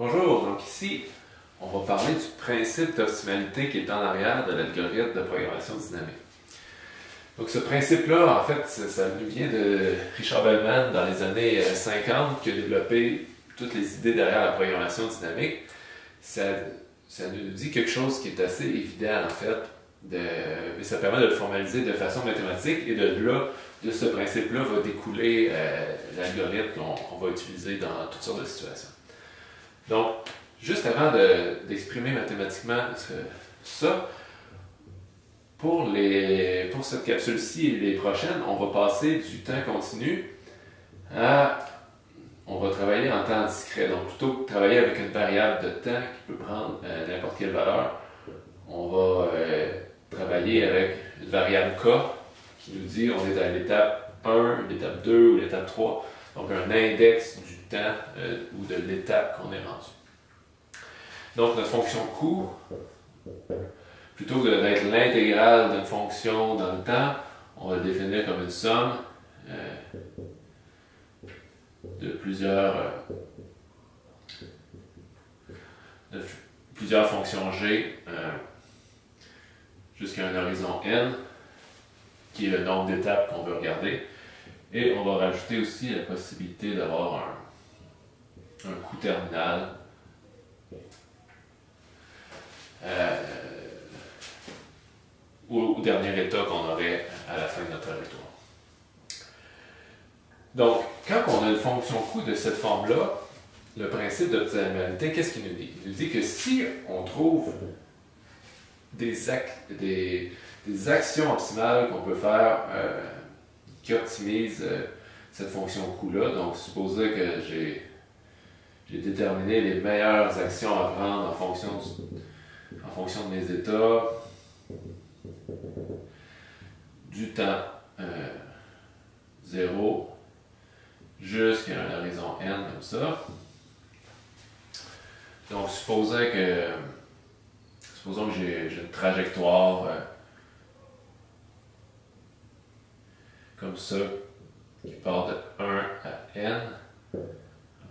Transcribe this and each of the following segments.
Bonjour, donc ici, on va parler du principe d'optimalité qui est en arrière de l'algorithme de programmation dynamique. Donc ce principe-là, en fait, ça nous vient de Richard Bellman dans les années 50 qui a développé toutes les idées derrière la programmation dynamique. Ça nous dit quelque chose qui est assez évident, en fait, mais ça permet de le formaliser de façon mathématique et de là, de ce principe-là, va découler l'algorithme qu'on va utiliser dans toutes sortes de situations. Donc, juste avant d'exprimer mathématiquement ça, pour cette capsule-ci et les prochaines, on va passer du temps continu on va travailler en temps discret. Donc, plutôt que de travailler avec une variable de temps qui peut prendre n'importe quelle valeur, on va travailler avec une variable k qui nous dit on est à l'étape 1, l'étape 2 ou l'étape 3. Donc, un index du temps ou de l'étape qu'on est rendu. Donc, notre fonction coût, plutôt que d'être l'intégrale d'une fonction dans le temps, on va le définir comme une somme de plusieurs fonctions g jusqu'à un horizon n, qui est le nombre d'étapes qu'on veut regarder. Et on va rajouter aussi la possibilité d'avoir un coût terminal au dernier état qu'on aurait à la fin de notre trajectoire. Donc, quand on a une fonction coût de cette forme-là, le principe d'optimalité, qu'est-ce qu'il nous dit? Il nous dit que si on trouve des actions optimales qu'on peut faire qui optimisent cette fonction coût-là, donc supposer que j'ai déterminé les meilleures actions à prendre en fonction de mes états, du temps 0 jusqu'à un horizon n comme ça. Donc, supposons que j'ai une trajectoire comme ça qui part de 1 à n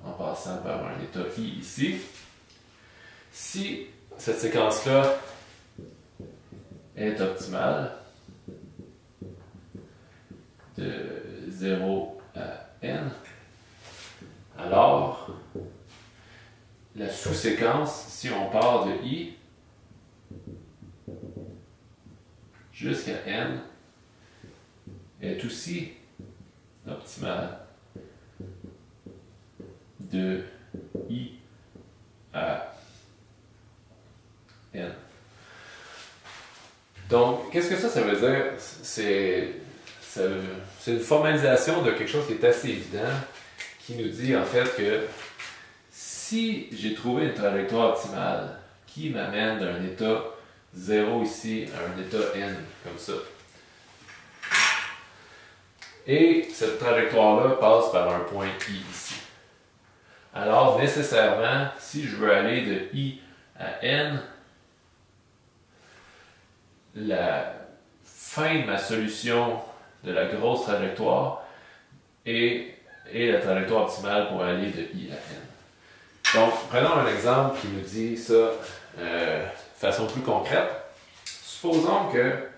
en passant par un état i ici. Si cette séquence-là est optimale de 0 à n, alors la sous-séquence, si on part de i jusqu'à n, est aussi optimale de i à n. Donc, qu'est-ce que ça veut dire? C'est une formalisation de quelque chose qui est assez évident, qui nous dit en fait que si j'ai trouvé une trajectoire optimale qui m'amène d'un état 0 ici à un état n, comme ça, et cette trajectoire-là passe par un point i ici, alors nécessairement, si je veux aller de i à n, la fin de ma solution de la grosse trajectoire est la trajectoire optimale pour aller de i à n. Donc, prenons un exemple qui nous dit ça de façon plus concrète. Supposons que,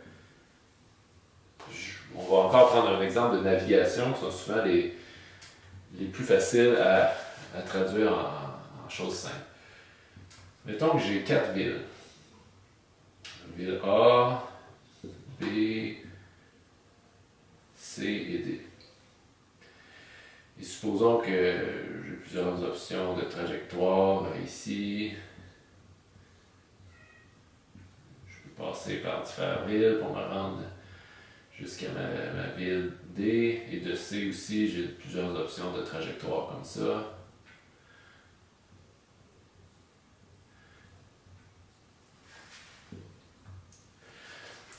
on va encore prendre un exemple de navigation qui sont souvent les plus faciles à traduire en choses simples. Mettons que j'ai 4 villes. Ville A, B, C et D. Et supposons que j'ai plusieurs options de trajectoire ici. Je peux passer par différentes villes pour me rendre jusqu'à ma ville D. Et de C aussi, j'ai plusieurs options de trajectoire comme ça.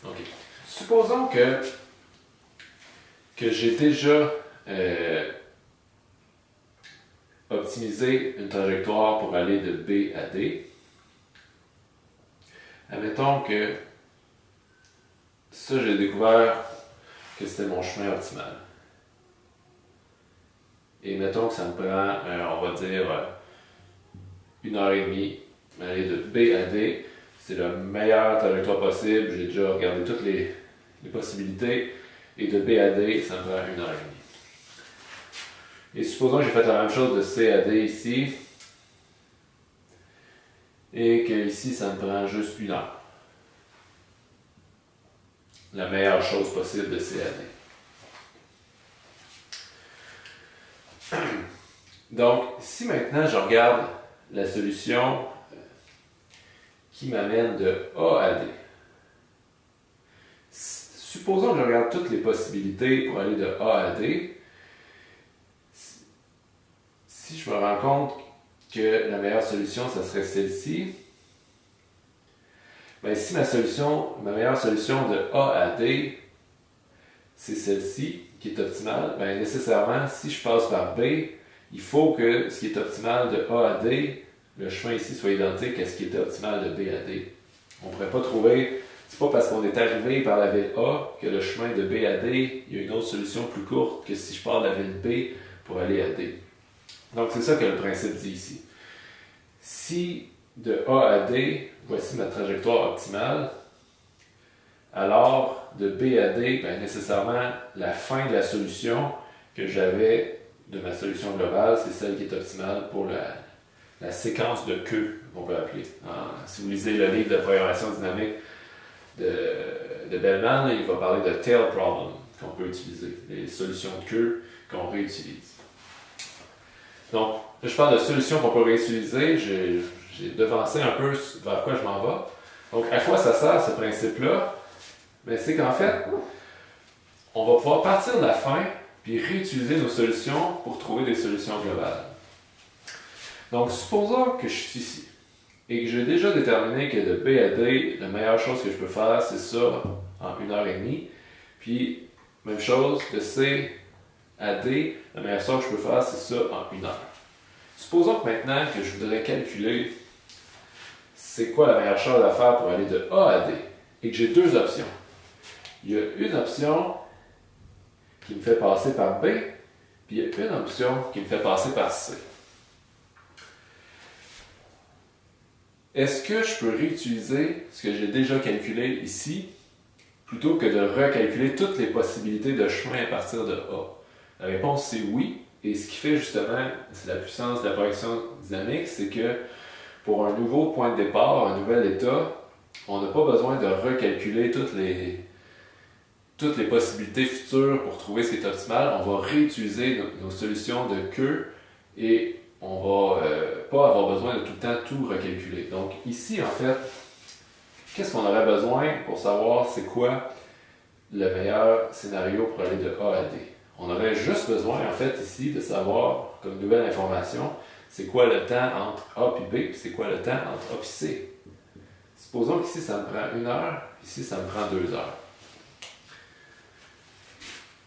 Ok. Supposons que j'ai déjà optimisé une trajectoire pour aller de B à D. Admettons que ça, j'ai découvert que c'était mon chemin optimal. Et mettons que ça me prend, on va dire, 1h30, aller de B à D. C'est la meilleure trajectoire possible. J'ai déjà regardé toutes les possibilités. Et de B à D, ça me prend 1h30. Et supposons que j'ai fait la même chose de C à D ici. Et que ici, ça me prend juste 1 heure. La meilleure chose possible de C à D. Donc, si maintenant je regarde la solution qui m'amène de A à D, supposons que je regarde toutes les possibilités pour aller de A à D, si je me rends compte que la meilleure solution, ça serait celle-ci, bien, si ma meilleure solution de A à D, c'est celle-ci, qui est optimale, bien, nécessairement, si je passe par B, il faut que ce qui est optimal de A à D, le chemin ici soit identique à ce qui était optimal de B à D. On ne pourrait pas trouver, c'est pas parce qu'on est arrivé par la ville A que le chemin de B à D, il y a une autre solution plus courte que si je pars de la ville B pour aller à D. Donc c'est ça que le principe dit ici. Si de A à D, voici ma trajectoire optimale, alors de B à D, bien, nécessairement la fin de la solution que j'avais de ma solution globale, c'est celle qui est optimale pour la séquence de queue, qu'on peut appeler. Si vous lisez le livre de programmation dynamique de Bellman, il va parler de tail problem qu'on peut utiliser, les solutions de queue qu'on réutilise. Donc, là, je parle de solutions qu'on peut réutiliser. J'ai devancé un peu vers quoi je m'en vais. Donc, à quoi ça sert ce principe-là? Ben, c'est qu'en fait, on va pouvoir partir de la fin puis réutiliser nos solutions pour trouver des solutions globales. Donc, supposons que je suis ici et que j'ai déjà déterminé que de B à D, la meilleure chose que je peux faire, c'est ça en 1h30. Puis, même chose, de C à D, la meilleure chose que je peux faire, c'est ça en 1 heure. Supposons que maintenant que je voudrais calculer c'est quoi la meilleure chose à faire pour aller de A à D et que j'ai deux options. Il y a une option qui me fait passer par B, puis il y a une option qui me fait passer par C. Est-ce que je peux réutiliser ce que j'ai déjà calculé ici, plutôt que de recalculer toutes les possibilités de chemin à partir de A? La réponse c'est oui, et ce qui fait justement, c'est la puissance de la progression dynamique, c'est que pour un nouveau point de départ, un nouvel état, on n'a pas besoin de recalculer toutes les possibilités futures pour trouver ce qui est optimal. On va réutiliser nos solutions de queue et on va pas avoir besoin de tout le temps tout recalculer. Donc ici, en fait, qu'est-ce qu'on aurait besoin pour savoir c'est quoi le meilleur scénario pour aller de A à D? On aurait juste besoin, en fait, ici, de savoir, comme nouvelle information, c'est quoi le temps entre A et B, puis c'est quoi le temps entre A et C. Supposons qu'ici, ça me prend 1 heure, ici, ça me prend 2 heures.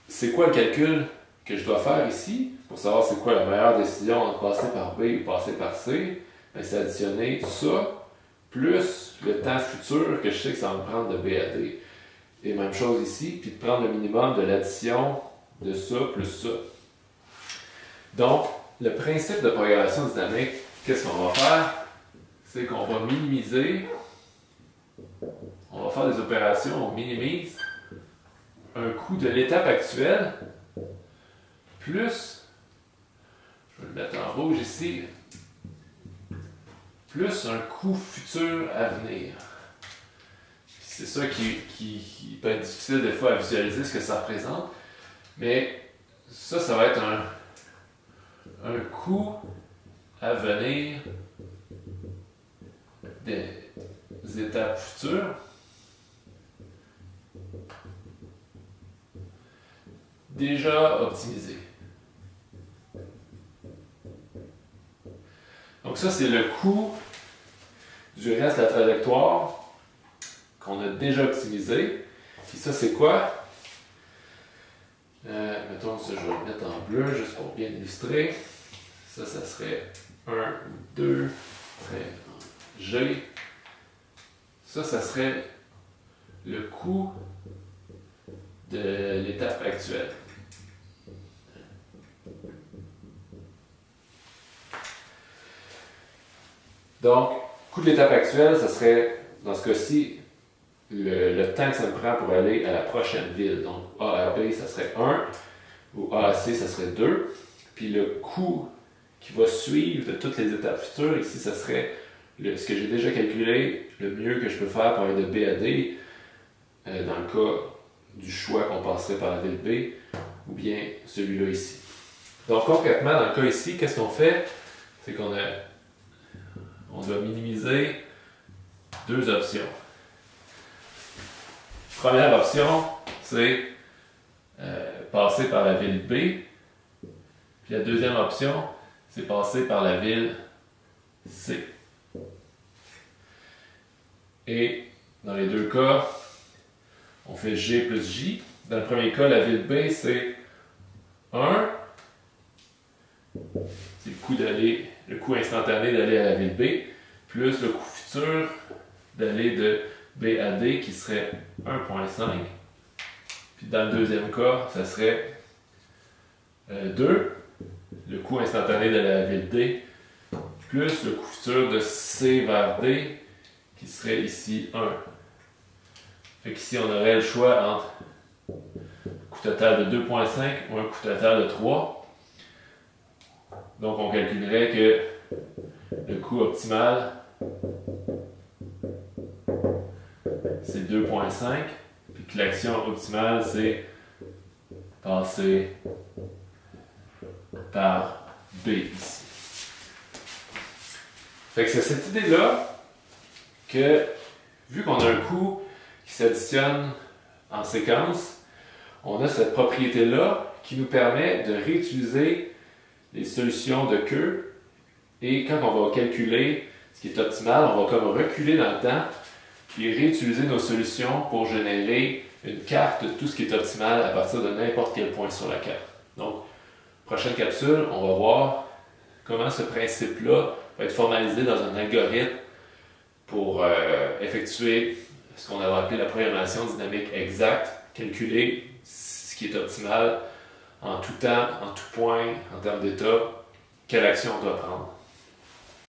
C'est quoi le calcul que je dois faire ici pour savoir c'est quoi la meilleure décision entre passer par B ou passer par C? Ben, c'est additionner ça plus le temps futur que je sais que ça va me prendre de B à D. Et même chose ici, puis de prendre le minimum de l'addition de ça plus ça. Donc, le principe de programmation dynamique, qu'est-ce qu'on va faire? C'est qu'on va minimiser, on va faire des opérations, on minimise un coût de l'étape actuelle, plus, je vais le mettre en rouge ici, plus un coût futur à venir. C'est ça qui peut être difficile des fois à visualiser ce que ça représente, mais ça va être un coût à venir des étapes futures déjà optimisées. Donc ça, c'est le coût du reste de la trajectoire qu'on a déjà optimisé. Puis ça, c'est quoi? Mettons, ça, je vais le mettre en bleu juste pour bien illustrer. Ça serait 1 ou 2, G. Ça serait le coût de l'étape actuelle. Donc, coût de l'étape actuelle, ça serait, dans ce cas-ci, le temps que ça me prend pour aller à la prochaine ville. Donc, A à B, ça serait 1, ou A à C, ça serait 2. Puis le coût qui va suivre de toutes les étapes futures, ici, ça serait ce que j'ai déjà calculé, le mieux que je peux faire pour aller de B à D, dans le cas du choix qu'on passerait par la ville B, ou bien celui-là ici. Donc concrètement, dans le cas ici, qu'est-ce qu'on fait? C'est qu'on doit minimiser deux options. Première option, c'est passer par la ville B. Puis la deuxième option, c'est passer par la ville C. Et dans les deux cas, on fait G plus J. Dans le premier cas, la ville B, c'est 1. C'est le coût instantané d'aller à la ville B, plus le coût futur d'aller de B à D qui serait 1,5. Puis dans le deuxième cas, ça serait 2, le coût instantané de la ville D, plus le coût futur de C vers D qui serait ici 1. Fait qu'ici, on aurait le choix entre un coût total de 2,5 ou un coût total de 3. Donc, on calculerait que le coût optimal, c'est 2,5, puis que l'action optimale, c'est passer par B ici. Fait que c'est cette idée-là que, vu qu'on a un coût qui s'additionne en séquence, on a cette propriété-là qui nous permet de réutiliser les solutions de queue, et quand on va calculer ce qui est optimal, on va comme reculer dans le temps puis réutiliser nos solutions pour générer une carte de tout ce qui est optimal à partir de n'importe quel point sur la carte. Donc, prochaine capsule, on va voir comment ce principe-là va être formalisé dans un algorithme pour effectuer ce qu'on avait appelé la programmation dynamique exacte, calculer ce qui est optimal en tout temps, en tout point, en termes d'état, quelle action on doit prendre.